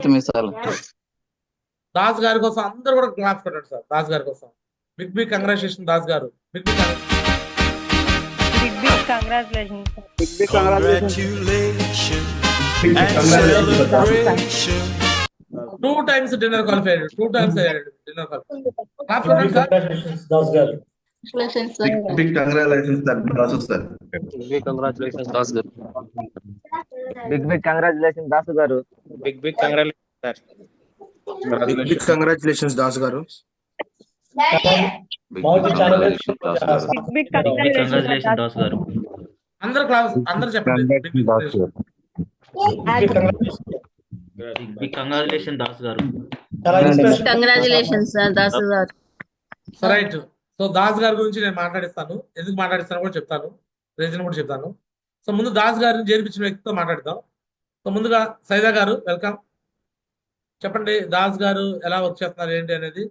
పచ్చిమిసాలు. దాస్ గారి కోసం అందరూ కూడా క్లాస్ పెట్టండి సార్. దాస్ గారి కోసం big big congratulation Das garu. Big big congratulations. Big big congratulations and celebration. 2 times dinner qualified. 2 times dinner qualified. Clap పెట్టండి sir. Congratulations, Das Garu. Big congratulations, Dasu sir. Big congratulations Dasu garu. Big congratulation Dasu garu. Big big congratulation sir. Big congratulations, Das Garu. Congratulation Das garu. అందరూ class అందరూ చెప్పండి. Big congratulation Das గారు. Congratulations Das గారు. Right. So Das గారి గురించి నేను మాట్లాడిస్తాను. ఎందుకు మాట్లాడిస్తాను కూడా చెప్తాను, రీజన్ కూడా చెప్తాను. సో ముందు దాస్ గారిని చేర్పించిన వ్యక్తితో మాట్లాడతాం. సో ముందుగా సైదా గారు వెల్కమ్. చెప్పండి దాస్ గారు ఎలా వర్క్ చేస్తున్నారు ఏంటి అనేది.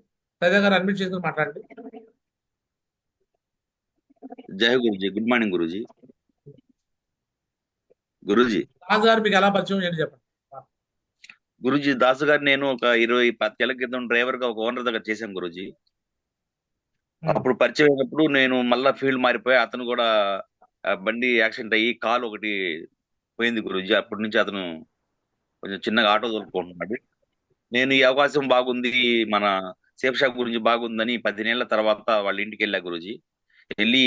సైదా గారు అడ్మిట్ చేసుకుని మాట్లాడండి. జై గురుజీ. Good morning Guruji. గురుజీ దాస్ గారు మీకు ఎలా పరిచయం ఏంటి చెప్పండి. గురుజీ దాసు గారు నేను ఒక 20-25 ఏళ్ల క్రితం డ్రైవర్ గా ఒక ఓనర్ దగ్గర చేశాను గురుజీ. అప్పుడు పరిచయం అయినప్పుడు నేను మళ్ళా ఫీల్డ్ మారిపోయి అతను కూడా బండి యాక్సిడెంట్ అయ్యి కాలు ఒకటి పోయింది గురుజీ. అప్పటి నుంచి అతను కొంచెం చిన్నగా ఆటో తోలుకుంటున్నాడు. నేను ఈ అవకాశం బాగుంది, మన సేఫ్ షాప్ గురించి బాగుందని 10 ఏళ్ల తర్వాత వాళ్ళ ఇంటికి వెళ్ళా గురుజీ. వెళ్ళి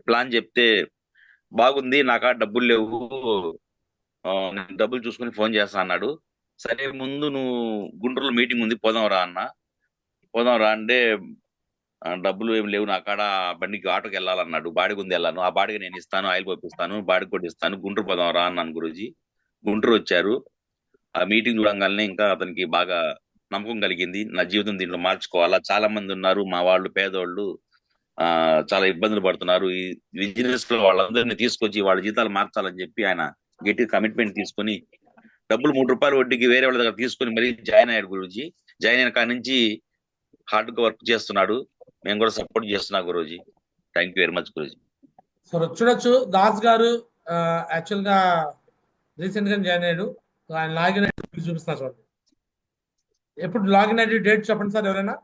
ప్లాన్ చెప్తే బాగుంది, నాకా డబ్బులు లేవు, నేను డబ్బులు చూసుకుని ఫోన్ చేస్తా అన్నాడు. సరే ముందు నువ్వు గుంటూరులో మీటింగ్ ఉంది పోదాం రా అన్న. పోదాం రా అంటే డబ్బులు ఏమి లేవు నా కాడ, బండికి ఆటోకి వెళ్ళాలన్నాడు. బాడిగ ఉంది వెళ్ళాను, ఆ బాడిగ నేను ఇస్తాను, ఆయిల్ పంపిస్తాను, బాడిగ కూడా ఇస్తాను, గుంటూరు పోదాం రా అన్నాను గురూజీ. గుంటూరు వచ్చారు. ఆ మీటింగ్ చూడంగానే ఇంకా అతనికి బాగా నమ్మకం కలిగింది, నా జీవితం దీంట్లో మార్చుకోవాలా, చాలా మంది ఉన్నారు మా వాళ్ళు పేదోళ్ళు చాలా ఇబ్బందులు పడుతున్నారు, ఈ బిజినెస్ లో వాళ్ళందరినీ తీసుకొచ్చి వాళ్ళ జీతాలు మార్చాలని చెప్పి ఆయన గట్టి కమిట్మెంట్ తీసుకుని డబ్బులు ₹3 వడ్డీకి వేరే వాళ్ళ దగ్గర తీసుకుని మరీ జాయిన్ అయ్యాడు గురూజీ. జాయిన్ అయిన కాడి నుంచి హార్డ్ గా వర్క్ చేస్తున్నాడు. మేము కూడా సపోర్ట్ చేస్తున్నాం Guruji. Thank you very much Guruji. So చూడొచ్చు దాస్ గారు యాక్చువల్ గా రీసెంట్ గా జాయిన్ అయ్యాడు. ఆయన లాగిన్ ఐడి చూపిస్తున్నా చూడండి. ఎప్పుడు లాగిన్ ఐడి డేట్ చెప్పండి సార్, ఎవరైనా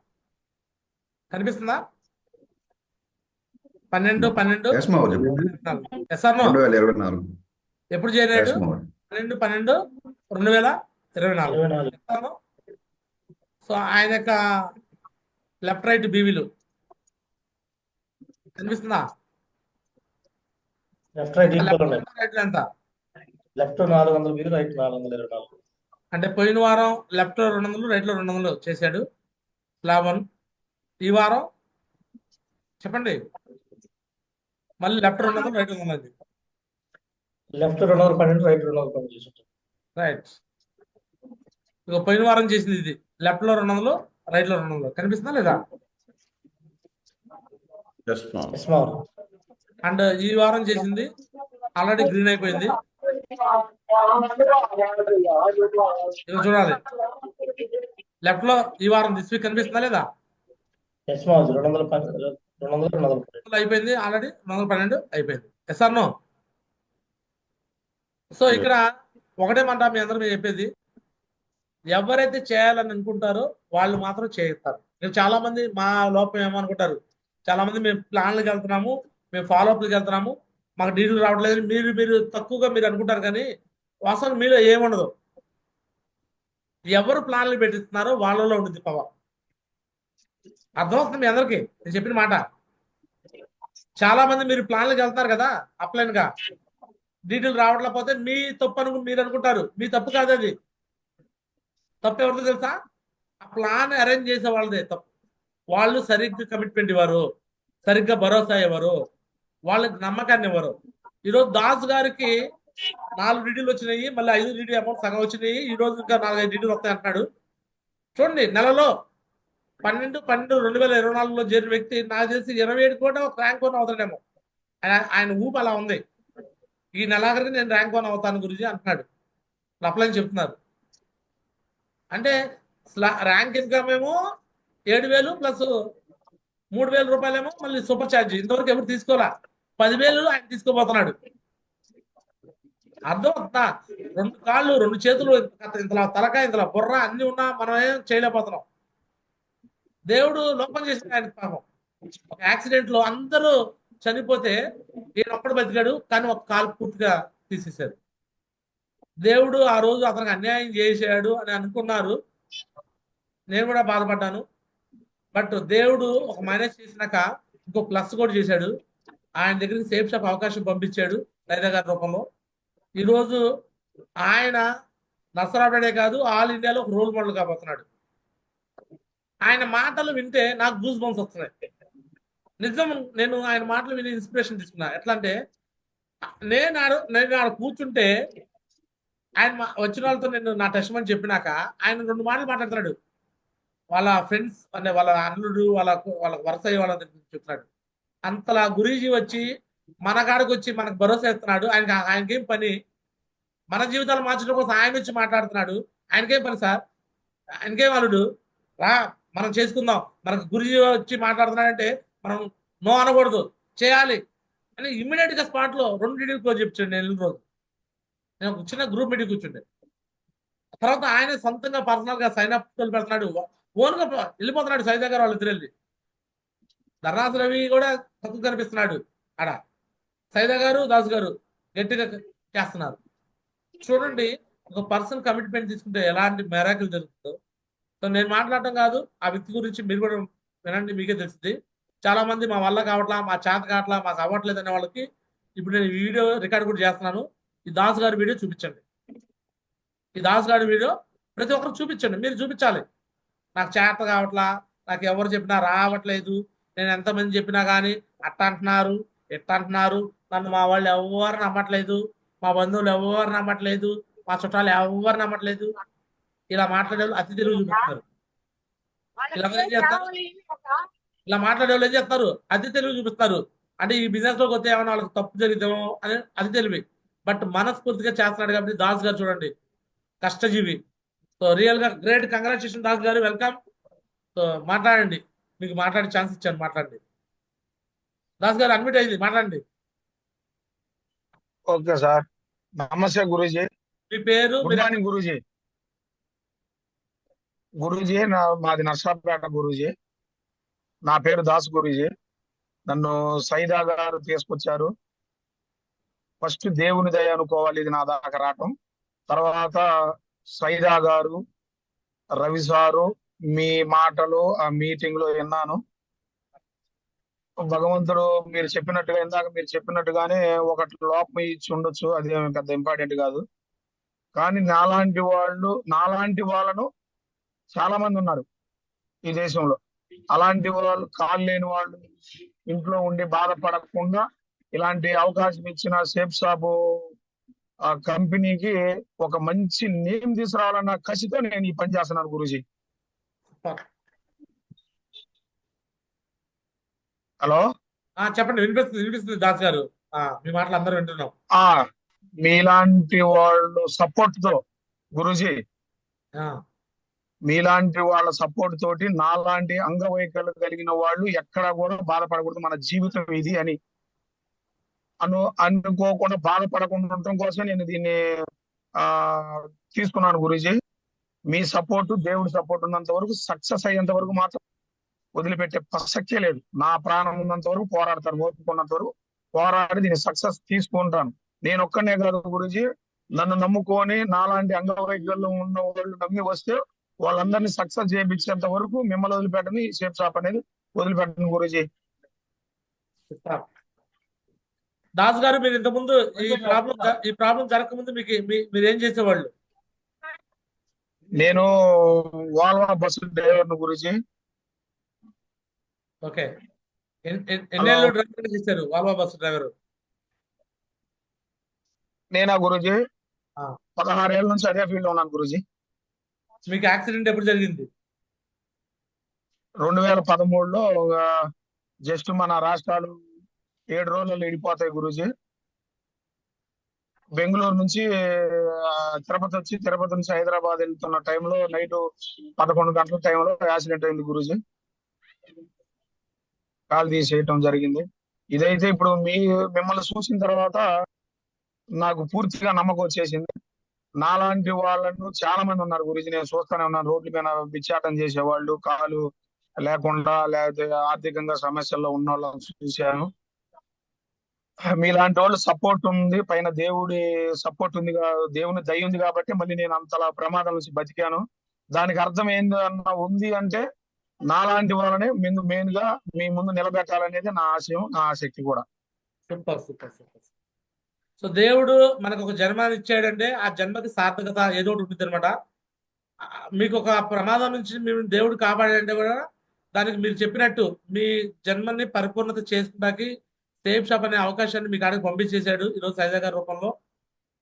కనిపిస్తుందా? 12/12 ఎప్పుడు జాయిన్ అయ్యాడు? 12/12/2024. సో ఆయన యొక్క లెఫ్ట్ రైట్ బీవీలు కనిపిస్తుందా? లెఫ్ట్ రైట్ ఎంత? లెఫ్ట్ 400 వీలు, రైట్ 424. అంటే పోయిన వారం లెఫ్ట్ లో 200, రైట్ లో 200 చేశాడు స్లాబ్ 1. ఈ వారం చెప్పండి మళ్ళీ లెఫ్ట్ 200, రైట్ 200. లెఫ్ట్ 212, రైట్ 212 చేశాడు. రైట్. ఇక పోయిన వారం చేసింది ఇది లెఫ్ట్ లో 200, రైట్ లో 200 కనిపిస్తుందా లేదా? అండ్ ఈ వారం చేసింది ఆల్రెడీ గ్రీన్ అయిపోయింది. చూడాలి లెఫ్ట్ లో ఈ వారం దిస్ వీక్ కనిపిస్తుందా లేదా? అయిపోయింది ఆల్రెడీ, 212 అయిపోయింది. SR no? సో ఇక్కడ ఒకటే మాట మీ అందరూ మేము చెప్పేది, ఎవరైతే చేయాలని అనుకుంటారో వాళ్ళు మాత్రం చేయిస్తారు. మీరు చాలా మంది మా లోపం ఏమనుకుంటారు, చాలా మంది మేము ప్లాన్లకు వెళ్తున్నాము, మేము ఫాలోఅప్లకు వెళ్తున్నాము, మాకు డీటెయిల్ రావట్లేదు మీరు తక్కువగా మీరు అనుకుంటారు. కానీ వాస్తవం మీలో ఏముండదు. ఎవరు ప్లాన్లు పెట్టిస్తున్నారో వాళ్ళలో ఉంటుంది పవర్. అర్థమవుతుంది మీ అందరికీ నేను చెప్పిన మాట. చాలా మంది మీరు ప్లాన్లకు వెళ్తారు కదా, అప్లైన్ గా డీటెయిల్ రావట్లేకపోతే మీ తప్పు మీరు అనుకుంటారు. మీ తప్పు కాదు అది. తప్పు ఎవరిదో తెలుసా? ఆ ప్లాన్ అరేంజ్ చేసే వాళ్ళదే తప్పు. వాళ్ళు సరిగ్గా కమిట్మెంట్ ఇవ్వరు, సరిగ్గా భరోసా ఇవ్వరు, వాళ్ళకి నమ్మకాన్ని ఇవ్వరు. ఈరోజు దాస్ గారికి 4 డీటెయిల్ వచ్చినాయి, మళ్ళీ 5 డీటెయిల్ అమౌంట్ సగం వచ్చినాయి, ఈ రోజు ఇంకా 4-5 డీటెయిల్ వస్తాయి అంటున్నాడు. చూడండి, నెలలో 12/12/2024లో చేరిన వ్యక్తి నాకు తెలిసి 27 కూడా ఒక ర్యాంక్ 1 అవుతాడేమో. ఆయన ఊపు అలా ఉంది. ఈ నెలాఖరికి నేను ర్యాంక్ 1 అవుతాను గురించి అంటున్నాడు. అప్లై చెప్తున్నారు. అంటే ర్యాంక్ ఇన్కమ్ ఏమో 7,000 ప్లస్ ₹3,000 మళ్ళీ సూపర్ ఛార్జ్. ఇంతవరకు ఎవరు తీసుకోవాలా? 10,000 ఆయన తీసుకోబోతున్నాడు. అర్థం అవుతుందా? 2 కాళ్ళు 2 చేతులు ఇంతలా తలకాయ ఇంతలా బుర్ర అన్ని ఉన్నా మనం ఏం చేయలేకపోతున్నాం. దేవుడు లోపం చేసిన ఆయన పాపం. ఒక యాక్సిడెంట్ లో అందరూ చనిపోతే ఈయన ఒక్కడు బతికాడు, కానీ ఒక కాలు పూర్తిగా తీసేశారు. దేవుడు ఆ రోజు అతనికి అన్యాయం చేశాడు అని అనుకున్నారు. నేను కూడా బాధపడ్డాను. బట్ దేవుడు ఒక మైనస్ చేసినాక ఇంకో ప్లస్ కూడా చేశాడు. ఆయన దగ్గరికి సేఫ్ షాప్ అవకాశం పంపించాడు సైదా గారి రూపంలో. ఈరోజు ఆయన నర్సరాపేటే కాదు, ఆల్ ఇండియాలో ఒక రోల్ మోడల్ కాబోతున్నాడు. ఆయన మాటలు వింటే నాకు గూస్ బంప్స్ వస్తున్నాయి. నిజం, నేను ఆయన మాటలు విని ఇన్స్పిరేషన్ తీసుకున్నా. ఎట్లా అంటే నేను ఆడ కూర్చుంటే ఆయన వచ్చిన వాళ్ళతో నేను నా టెస్టిమనీ చెప్పినాక ఆయన 2 మాటలు మాట్లాడుతున్నాడు. వాళ్ళ ఫ్రెండ్స్ అంటే వాళ్ళ అల్లుడు వాళ్ళ వరుస వాళ్ళ చెప్తున్నాడు. అంతలా గురూజీ వచ్చి మన కాడికి వచ్చి మనకు భరోసా ఇస్తున్నాడు. ఆయనకేం పని? మన జీవితాలు మార్చడం కోసం ఆయన వచ్చి మాట్లాడుతున్నాడు. ఆయనకేం పని సార్? ఆయనకేం అల్లుడు? రా మనం చేసుకుందాం. మనకు గురూజీ వచ్చి మాట్లాడుతున్నాడంటే మనం నో అనకూడదు, చేయాలి అని ఇమ్మీడియట్ గా స్పాట్ లో 2 మీటింగ్ క్లోజ్ చెప్పించండి. నేను వెళ్ళిన రోజు నేను ఒక చిన్న గ్రూప్ మీటింగ్ కూర్చుండే. తర్వాత ఆయన సొంతంగా పర్సనల్ గా సైన్ అప్ పెడుతున్నాడు. ఓన్ గా వెళ్ళిపోతున్నాడు సైదా గారు వాళ్ళిద్దరు వెళ్ళి. ధర్నాథ్ రవి కూడా తక్కువ కనిపిస్తున్నాడు ఆడ. సైదా గారు దాస్ గారు గట్టిగా చేస్తున్నారు. చూడండి, ఒక పర్సన్ కమిట్మెంట్ తీసుకుంటే ఎలాంటి మెరాకిల్ జరుగుతుందో. సో నేను మాట్లాడటం కాదు, ఆ వ్యక్తి గురించి మీరు కూడా వినండి, మీకే తెలుస్తుంది. చాలా మంది మా వల్ల కావట్లా, మా చేత కావట్లా, మాకు అవ్వట్లేదు అనే వాళ్ళకి ఇప్పుడు నేను వీడియో రికార్డ్ కూడా చేస్తున్నాను. ఈ దాస్ గారి వీడియో చూపించండి. ఈ దాస్ గారి వీడియో ప్రతి ఒక్కరు చూపించండి. మీరు చూపించాలి. నాకు చేత కావట్లా, నాకు ఎవరు చెప్పినా రావట్లేదు, నేను ఎంతమంది చెప్పినా కానీ అట్ట అంటున్నారు, ఎట్ట అంటున్నారు, నన్ను మా వాళ్ళు ఎవరు నమ్మట్లేదు, మా బంధువులు ఎవరు నమ్మట్లేదు, మా చుట్టాలు ఎవరు నమ్మట్లేదు, ఇలా మాట్లాడే వాళ్ళు అతి తెలుగు చూపిస్తున్నారు. ఇలా మాట్లాడే వాళ్ళు ఏం చేస్తారు? అతి తెలుగు చూపిస్తారు. అంటే ఈ బిజినెస్ లోకి వస్తే ఏమైనా వాళ్ళకి తప్పు జరిగితేమో అని అది తెలివి. బట్ మనస్ఫూర్తిగా చేస్తున్నాడు కాబట్టి దాస్ గారు చూడండి, కష్టజీవి. సో రియల్ గా గ్రేట్ కంగ్రాచులేషన్ దాస్ గారు, వెల్కమ్. సో మాట్లాడండి, మీకు మాట్లాడే ఛాన్స్ ఇచ్చాను, మాట్లాడండి. దాస్ గారు అడ్మిట్ అయింది, మాట్లాడండి. ఓకే సార్, నమస్తే గురూజీ. మీ పేరు? Good morning Guruji. గురూజీ మాది నర్సాపేట గురూజీ. నా పేరు దాస్ గురూజీ. నన్ను సైదా గారు తీసుకొచ్చారు. ఫస్ట్ దేవుని దయ అనుకోవాలి ఇది నా దాకా రావటం. తర్వాత సైదా గారు, రవి సారు మీ మాటలు ఆ మీటింగ్ లో విన్నాను. భగవంతుడు మీరు చెప్పినట్టుగా, ఇందాక మీరు చెప్పినట్టుగానే ఒకటి లోపం ఇచ్చి ఉండొచ్చు, అది పెద్ద ఇంపార్టెంట్ కాదు. కానీ నాలాంటి వాళ్ళను చాలా మంది ఉన్నారు ఈ దేశంలో. అలాంటి వాళ్ళు, కాళ్ళు లేని వాళ్ళు, ఇంట్లో ఉండి బాధపడకుండా ఇలాంటి అవకాశం ఇచ్చిన సేఫ్ షాపు ఆ కంపెనీకి ఒక మంచి నేమ్ తీసుకురావాలన్న కసితో నేను ఈ పని చేస్తున్నాను గురూజీ. హలో, చెప్పండి. వినిపిస్తుంది దాస్ గారు, మీ మాటలు అందరూ వింటున్నాం. మీలాంటి వాళ్ళు సపోర్ట్ తో గురూజీ, మీలాంటి వాళ్ళ సపోర్ట్ తోటి నాలాంటి అంగవైకల్యం కలిగిన వాళ్ళు ఎక్కడా కూడా బాధపడకూడదు, మన జీవితం ఇది అని అనుకోకుండా బాధపడకుండా ఉండటం కోసం నేను దీన్ని తీసుకున్నాను గురూజీ. మీ సపోర్టు, దేవుడి సపోర్ట్ ఉన్నంత వరకు, సక్సెస్ అయ్యేంత వరకు మాత్రం వదిలిపెట్టే ప్రసక్తే లేదు. నా ప్రాణం ఉన్నంత వరకు పోరాడతాను, ఓపుకున్నంత వరకు పోరాడి దీన్ని సక్సెస్ తీసుకుంటాను. నేను ఒక్కనే కాదు గురూజీ, నన్ను నమ్ముకొని నాలాంటి అంగవైకల్యం ఉన్న వాళ్ళు నమ్మి వస్తే వాళ్ళందరినీ సక్సెస్ చేయించేంత వరకు మిమ్మల్ని వదిలిపెట్టని, ఈ సేఫ్ షాప్ అనేది వదిలిపెట్టను గురూజీ. దాస్ గారు, మీరు ఇంతకుముందు ఈ ప్రాబ్లం జరగకముందు మీరు ఏం చేసేవాళ్ళు? నేను వాల్వా బస్సు డ్రైవర్ను గురూజీ. ఓకే, ఎన్నేళ్ళు డ్రైవర్ చేశారు వాల్వా బస్సు డ్రైవర్? నేనా గురూజీ 16 ఏళ్ళ నుంచి అదే ఫీల్డ్ లో ఉన్నాను గురూజీ. మీకు యాక్సిడెంట్ ఎప్పుడు జరిగింది? 2013లో జస్ట్ మన రాష్ట్రాలు 7 రోజులలో విడిపోతాయి గురూజీ. బెంగళూరు నుంచి తిరుపతి వచ్చి, తిరుపతి నుంచి హైదరాబాద్ వెళ్తున్న టైంలో నైట్ 11 గంటల టైంలో యాక్సిడెంట్ అయింది గురూజీ. కాలు తీసేయటం జరిగింది. ఇదైతే ఇప్పుడు మిమ్మల్ని చూసిన తర్వాత నాకు పూర్తిగా నమ్మకం వచ్చేసింది. నాలాంటి వాళ్ళను చాలా మంది ఉన్నారు గురించి, నేను చూస్తూనే ఉన్నాను. రోడ్ల మీద బిచ్చాటం చేసేవాళ్ళు, కాలు లేకుండా లేకపోతే ఆర్థికంగా సమస్యల్లో ఉన్న వాళ్ళని చూశాను. మీలాంటి వాళ్ళు సపోర్ట్ ఉంది, పైన దేవుడి సపోర్ట్ ఉంది, దేవుని దయ ఉంది కాబట్టి మళ్ళీ నేను అంతలా ప్రమాదం నుంచి బతికాను. దానికి అర్థం ఏందన్నా ఉంది అంటే, నాలాంటి వాళ్ళని మెయిన్ గా మీ ముందు నిలబెట్టాలనేది నా ఆశయం, నా ఆసక్తి కూడా. Super super super. సో దేవుడు మనకు ఒక జన్మని ఇచ్చాడంటే ఆ జన్మకి సార్థకత ఏదో ఒకటి ఉంటుంది అనమాట. మీకు ఒక ప్రమాదం నుంచి మేము దేవుడు కాపాడాడంటే కూడా దానికి మీరు చెప్పినట్టు మీ జన్మని పరిపూర్ణత చేసుకోవడానికి సేఫ్ షాప్ అనే అవకాశాన్ని మీకు ఆడికి పంపించేశాడు ఈరోజు సైజా గారి రూపంలో.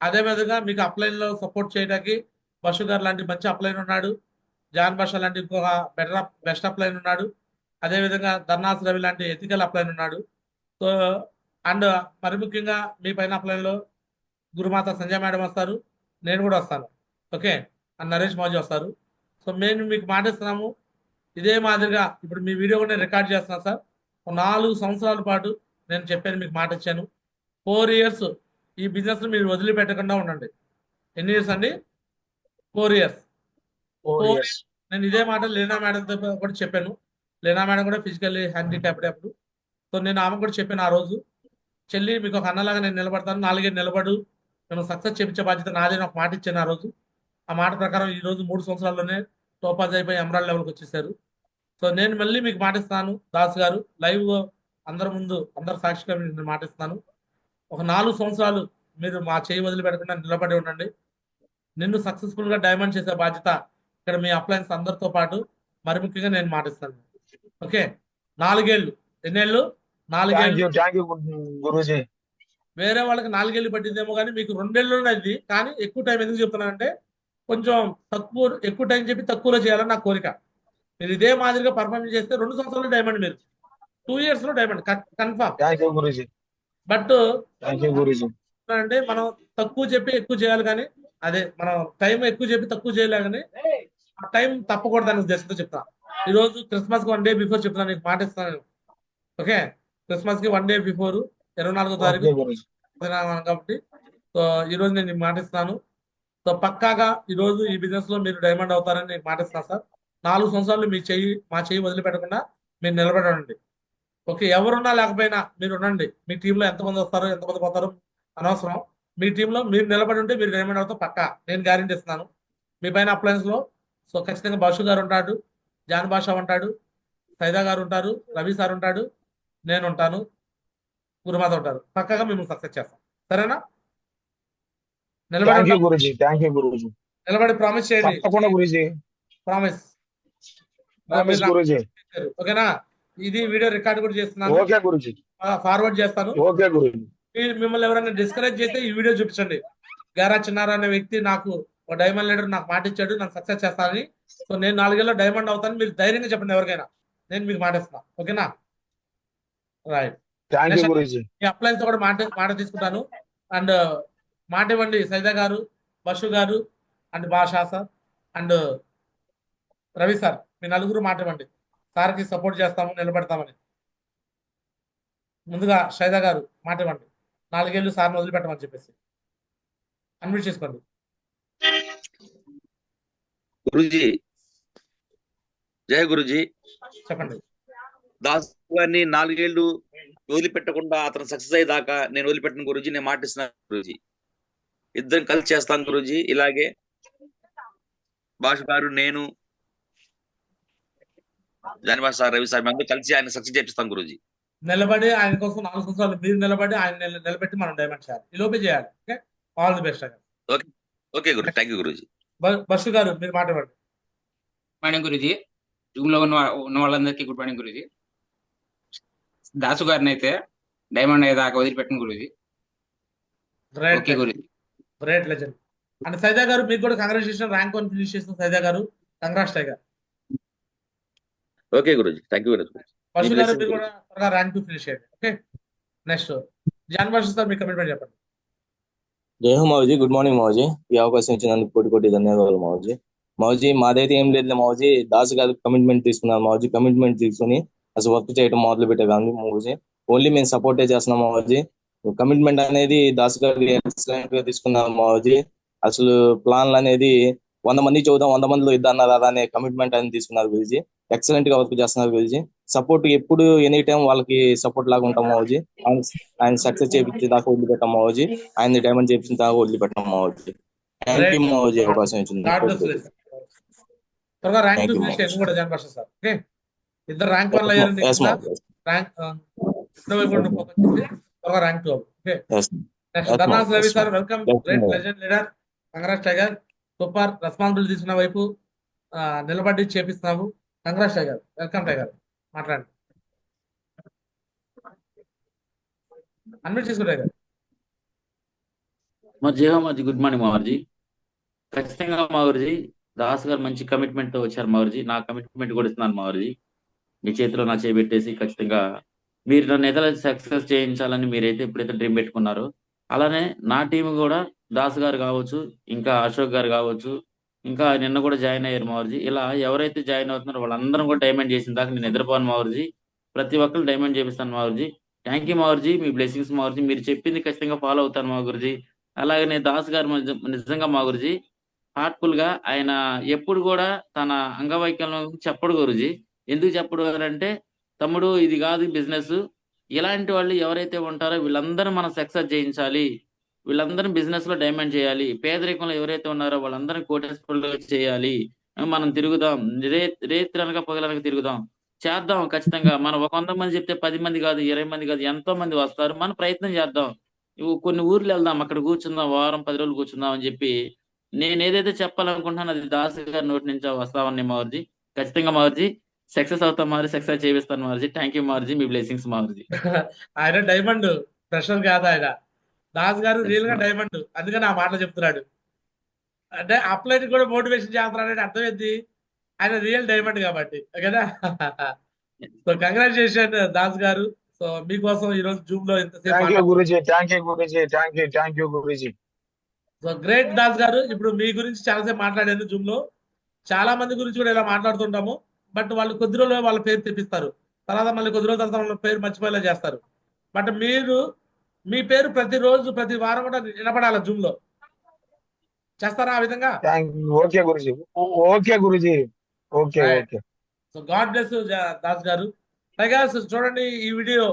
అదే విధంగా మీకు అప్లైన్ లో సపోర్ట్ చేయడానికి బషు గారు లాంటి మంచి అప్లైన్ ఉన్నాడు, జాన్ బాషా లాంటి ఇంకొక బెస్ట్ అప్లైన్ ఉన్నాడు, అదే విధంగా ధర్నాస్ రవి లాంటి ఎథికల్ అప్లైన్ ఉన్నాడు. సో అండ్ మరి ముఖ్యంగా మీ పైన అప్లైన్లో గురుమాత సంజయ్ మేడం వస్తారు, నేను కూడా వస్తాను. ఓకే, అండ్ నరేష్ మౌజీ వస్తారు. సో మేము మీకు మాటిస్తున్నాము ఇదే మాదిరిగా ఇప్పుడు మీ వీడియో కూడా నేను రికార్డ్ చేస్తున్నాను సార్. 4 సంవత్సరాల పాటు నేను చెప్పాను, మీకు మాట ఇచ్చాను. 4 years ఈ బిజినెస్ మీరు వదిలిపెట్టకుండా ఉండండి. ఎన్ని ఇయర్స్ అండి? 4 years. 4 years నేను ఇదే మాట లీనా మేడంతో కూడా చెప్పాను. లీనా మేడం కూడా ఫిజికల్లీ హ్యాండిక్యాప్డ్ అప్పుడు. సో నేను ఆమె కూడా చెప్పాను ఆ రోజు, చెల్లి మీకు ఒక అన్నలాగా నేను నిలబడతాను, 4 years నిలబడు, నేను సక్సెస్ చేయించే బాధ్యత నాదే, ఒక మాట ఇచ్చాను ఆ రోజు. ఆ మాట ప్రకారం ఈ రోజు 3 సంవత్సరాల్లోనే టోపాజ్ అయిపోయి ఎమరాల్డ్ లెవెల్కి వచ్చేసారు. సో నేను మళ్ళీ మీకు మాటిస్తాను దాస్ గారు, లైవ్ అందరి ముందు అందరు సాక్షిగా నేను మాటిస్తాను. ఒక 4 సంవత్సరాలు మీరు మా చేయి వదిలిపెట్టకుండా నిలబడి ఉండండి. నిన్ను సక్సెస్ఫుల్ గా డైమండ్ చేసే బాధ్యత ఇక్కడ మీ అప్లయన్స్ అందరితో పాటు మరి ముఖ్యంగా నేను మాటిస్తాను. ఓకే, 4 ఏళ్ళు. ఎన్నేళ్ళు? 4 ఏళ్ళు. గురూజీ, వేరే వాళ్ళకి 4 ఏళ్ళు పట్టిందేమో కానీ మీకు 2 ఏళ్ళలోనే అది. కానీ ఎక్కువ టైం ఎందుకు చెప్తున్నానంటే కొంచెం ఎక్కువ టైం చెప్పి తక్కువలో చేయాలని నా కోరిక. మీరు ఇదే మాదిరిగా పర్ఫార్మెన్స్ చేస్తే 2 సంవత్సరాలు డైమండ్, మీరు 2 years లో డైమండ్ కన్ఫర్మ్. బట్ అంటే మనం తక్కువ చెప్పి ఎక్కువ చేయాలి, కానీ అదే మనం టైం ఎక్కువ చెప్పి తక్కువ చేయాలి, కానీ ఆ టైం తప్పకూడదు అనే ఉద్దేశంతో చెప్తాను. ఈ రోజు క్రిస్మస్ కి 1 day బిఫోర్ చెప్తాను, నీకు మాట ఇస్తాను. ఓకే, క్రిస్మస్ కి 1 day బిఫోర్ 24వ తారీఖు కాబట్టి సో ఈ రోజు నేను మాట ఇస్తాను. సో పక్కాగా ఈ రోజు ఈ బిజినెస్ లో మీరు డైమండ్ అవుతారని నేను మాట ఇస్తాను సార్. 4 సంవత్సరాలు మా చెయ్యి వదిలిపెట్టకుండా మీరు నిలబడండి. ఓకే, ఎవరున్నా లేకపోయినా మీరు ఉండండి. మీ టీంలో ఎంతమంది వస్తారో ఎంతమంది పోతారో అనవసరం. మీ టీంలో మీరు నిలబడి ఉంటే మీరు డైమండ్ అవుతాం పక్కా, నేను గ్యారెంటీ ఇస్తున్నాను. మీ పైన అప్లయన్స్ లో సో ఖచ్చితంగా బషు గారు ఉంటాడు, జాన్ బాషా ఉంటాడు, సైదా గారు ఉంటారు, రవి సార్ ఉంటాడు, నేను ఉంటాను, గురుమాత ఉంటారు. పక్కగా మిమ్మల్ని సక్సెస్ చేస్తాం. సరేనా? నిలబడి నిలబడి ప్రామిస్ చేయండి. ప్రామిస్. ఓకేనా? ఇది వీడియో రికార్డ్ కూడా చేస్తున్నాను, ఫార్వర్డ్ చేస్తాను. మిమ్మల్ని ఎవరైనా డిస్కరేజ్ చేస్తే ఈ వీడియో చూపించండి. గారా చిన్నారా అనే వ్యక్తి నాకు ఒక డైమండ్ లీడర్ నాకు మాట ఇచ్చాడు, నాకు సక్సెస్ చేస్తానని. సో నేను 4 ఏళ్ళలో డైమండ్ అవుతాను, మీరు ధైర్యంగా చెప్పండి ఎవరికైనా, నేను మీకు మాట ఇస్తాను. ఓకేనా? రైట్. ఈ అప్లయన్స్ కూడా మాట తీసుకుంటాను. అండ్ మాట ఇవ్వండి సైదా గారు, బషు గారు and Basha sir and Ravi sir, మీ నలుగురు మాట ఇవ్వండి. సార్కి సపోర్ట్ చేస్తాము, నిలబెడతామని. ముందుగా సైదా గారు మాట ఇవ్వండి, 4 ఏళ్ళు సార్ని వదిలిపెట్టమని చెప్పేసి. అన్మ్యూట్ చేసుకోండి. గురుజీ, జయ గురుజీ. చెప్పండి. దాస్ గారిని 4 ఏళ్ళు వదిలిపెట్టకుండా అతను సక్సెస్ అయ్యేదాకా నేను వదిలిపెట్టిన గురుజీ, నేను మాటిస్తున్నాను గురుజీ. ఇద్దరం కలిసి చేస్తాను గురుజీ. ఇలాగే భాష గారు, నేను, జానివాస్ సార్, రవి సార్, మేము అందరూ కలిసి ఆయన సక్సెస్ చేపిస్తాం గురుజీ. నిలబడి ఆయన కోసం 4 సంవత్సరాలు మీరు నిలబడి ఆయన నిలబెట్టి మనం డైమండ్ చేయాలి. ఈ లోపే చేయాలి. Okay, all the best. Okay okay గురు, థ్యాంక్ యూ గురుజీ. బషు గారు మీరు మాట్లాడండి. మార్నింగ్ గురుజీ, రూమ్ లో ఉన్న వాళ్ళందరికీ గుడ్ మార్నింగ్ గురుజీ. దాసు గారిని అయితే డైమండ్ అయ్యేదాకా వదిలిపెట్టిన Guruji. Okay Guruji, great legend. And Saida గారు మీకు కూడా కంగ్రాచులేషన్, ర్యాంక్ 1 ఫినిష్ చేసిన సైదా గారు, కంగ్రాట్స్ టైగర్. ఓకే గురుజీ, thank you very much. Bashu గారు మీరు కూడా త్వరగా ర్యాంక్ 2 ఫినిష్ చేయండి. Okay, next John Basha sir మీ కమిట్మెంట్ చెప్పండి. జై హో మావజీ, గుడ్ మార్నింగ్ మావజీ. ఈ అవకాశం ఇచ్చినందుకు కోటి ధన్యవాదాలు మావజీ. మావజీ మాదైతే ఏం లేదు మావజీ, దాసు గారు కమిట్మెంట్ తీసుకున్నాను మావజీ. కమిట్మెంట్ తీసుకుని అసలు వర్క్ చేయడం మొదలు పెట్టే కానీ మావజీ ఓన్లీ మేము సపోర్టే చేస్తున్నాం మావజీ. కమిట్మెంట్ అనేది దాస్ గారు ఎక్సలెంట్ గా తీసుకున్నారు మావజీ. అసలు ప్లాన్లు అనేది 100 మంది చూద్దాం, 100 మందిలో ఇద్దరు రాదా అనే కమిట్మెంట్ అనేది తీసుకున్నారు గురుజీ. ఎక్సలెంట్ గా వర్క్ చేస్తున్నారు గురుజీ. సపోర్ట్ ఎప్పుడు ఎనీ టైం వాళ్ళకి సపోర్ట్ లాగా ఉంటాం మావజీ. ఆయన సక్సెస్ చేపించే దాకా వదిలిపెట్టాం మావజీ. ఆయన డైమండ్ చేపించిన దాకా వదిలిపెట్టాం మావజీ. థ్యాంక్ యూ మావజీ అవకాశం ఇచ్చింది. త్వరగా rank Thank 2 you, finish Ma'am. చేయండి కూడా జాన్ భాష సార్. ఓకే, ఇద్దరు ర్యాంక్ 1 అయ్యారు. Yes, ma'am. ర్యాంక్ త్వరగా rank 2. Okay, Yes, next yes, ధర్నాస్ ma'am. Ravi Yes, sir, ma'am. Welcome. Yes, great ma'am. Legend leader. Congrats tiger, super responsibility తీసుకున్న వైపు నిలబడి చేపిస్తున్నావు. Congrats tiger, welcome tiger. మాట్లాడండి, అన్మ్యూట్ చేసుకో టైగర్. మా జయమాజీ గుడ్ మార్నింగ్ మావర్జీ. ఖచ్చితంగా మావర్జీ దాస్ గారు మంచి కమిట్మెంట్ తో వచ్చారు మావర్జీ. నా కమిట్మెంట్ కూడా ఇస్తున్నాను మావర్జీ. మీ చేతిలో నా చేపెట్టేసి ఖచ్చితంగా మీరు నన్ను ఎట్లా సక్సెస్ చేయించాలని మీరైతే ఎప్పుడైతే డ్రీమ్ పెట్టుకున్నారో అలానే నా టీం కూడా దాస్ గారు కావచ్చు, ఇంకా అశోక్ గారు కావచ్చు, ఇంకా నిన్న కూడా జాయిన్ అయ్యారు మావర్జీ. ఇలా ఎవరైతే జాయిన్ అవుతున్నారో వాళ్ళందరం కూడా డైమండ్ చేసిన దాకా నేను నిద్రపోను మావర్జీ. ప్రతి ఒక్కరు డైమండ్ చేపిస్తాను మావర్జీ. థ్యాంక్ యూ మావర్జీ, మీ బ్లెస్సింగ్స్ మావర్జీ. మీరు చెప్పింది ఖచ్చితంగా ఫాలో అవుతాను మా గురుజీ. అలాగనే దాస్ గారు నిజంగా మా గురుజీ హార్ట్ఫుల్ గా ఆయన ఎప్పుడు కూడా తన అంగవైకల్యం చెప్పడు గురుజీ. ఎందుకు చెప్పడు అంటే తమ్ముడు ఇది కాదు బిజినెస్, ఇలాంటి వాళ్ళు ఎవరైతే ఉంటారో వీళ్ళందరూ మనం సక్సెస్ చేయించాలి, వీళ్ళందరం బిజినెస్ లో డైమండ్ చేయాలి, పేదరికంలో ఎవరైతే ఉన్నారో వాళ్ళందరం కోటేశ్వరులు చేయాలి, మనం తిరుగుదాం, రేత్రనక పగలనక తిరుగుదాం, చేద్దాం. ఖచ్చితంగా మనం 100 మంది చెప్తే 10 మంది కాదు, 20 మంది కాదు, ఎంతో మంది వస్తారు. మనం ప్రయత్నం చేద్దాం. కొన్ని ఊర్లు వెళ్దాం, అక్కడ కూర్చుందాం, వారం 10 రోజులు కూర్చుందాం అని చెప్పి నేను ఏదైతే చెప్పాలనుకుంటున్నాను అది దాస్ గారి నోటి నుంచి వస్తా ఉన్నాయి మావర్జీ. ఖచ్చితంగా మావర్జీ సక్సెస్ అవుతాం మారి, సక్సెస్ చేపిస్తాను మావర్జీ. థ్యాంక్ యూ మావర్జీ, మీ బ్లెస్సింగ్స్ మావర్జీ. ఆయన డైమండ్, ప్రెషర్ కాదు ఆయన. దాస్ గారు రియల్ గా డైమండ్, అందుకని ఆ మాటలు చెప్తున్నాడు. అంటే అప్లైట్ కూడా మోటివేషన్ చేస్తున్నాడు అంటే అర్థం ఏంటి, ఆయన రియల్ డైమండ్ కాబట్టి కదా. సో కంగ్రాచులేషన్ దాస్ గారు. సో మీకోసం ఈ రోజు జూమ్ లో థ్యాంక్ యూ ఇంతసేపు. Guruji, thank you Guruji, thank you Guruji. So great Das గారు. ఇప్పుడు మీ గురించి చాలాసేపు మాట్లాడాను జూమ్ లో. చాలా మంది గురించి కూడా ఇలా మాట్లాడుతుంటాము, బట్ వాళ్ళు కొద్ది రోజులు వాళ్ళ పేరు తెప్పిస్తారు, తర్వాత మళ్ళీ కొద్ది రోజుల తర్వాత వాళ్ళ పేరు మర్చిపోయేలా చేస్తారు. బట్ మీరు మీ పేరు ప్రతిరోజు ప్రతి వారం కూడా వినపడాలి జూమ్ లో. చేస్తారా ఆ విధంగా? Okay Guruji, okay Guruji, okay okay. So God bless Das గారు. టైగర్స్ చూడండి ఈ video.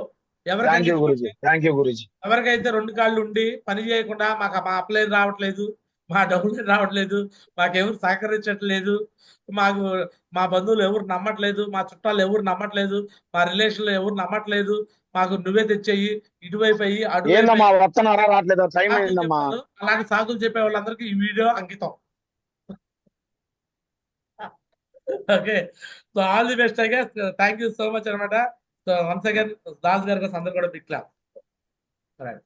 Thank you Guruji, thank you Guruji. ఎవరికైతే 2 కాళ్ళు ఉండి పని చేయకుండా మాకు మా అప్లై రావట్లేదు, మా డబ్బులు రావట్లేదు, మాకెవరు సహకరించట్లేదు, మాకు మా బంధువులు ఎవరు నమ్మట్లేదు, మా చుట్టాలు ఎవరు నమ్మట్లేదు, మా రిలేషన్లు ఎవరు నమ్మట్లేదు, మాకు నువ్వే తెచ్చేయి, ఇటువైపు అయ్యి ఏందమ్మా వస్తున్నారా రావట్లేదా, టైం అయిందమ్మా, అలాంటి సాకులు చెప్పే వాళ్ళందరికీ ఈ వీడియో అంకితం. Okay, so all the best tiger. Thank you so much అనమాట. సో వన్స్ అగైన్ దాస్ గారి కోసం అందరు కూడా బిగ్ క్లాప్. రైట్.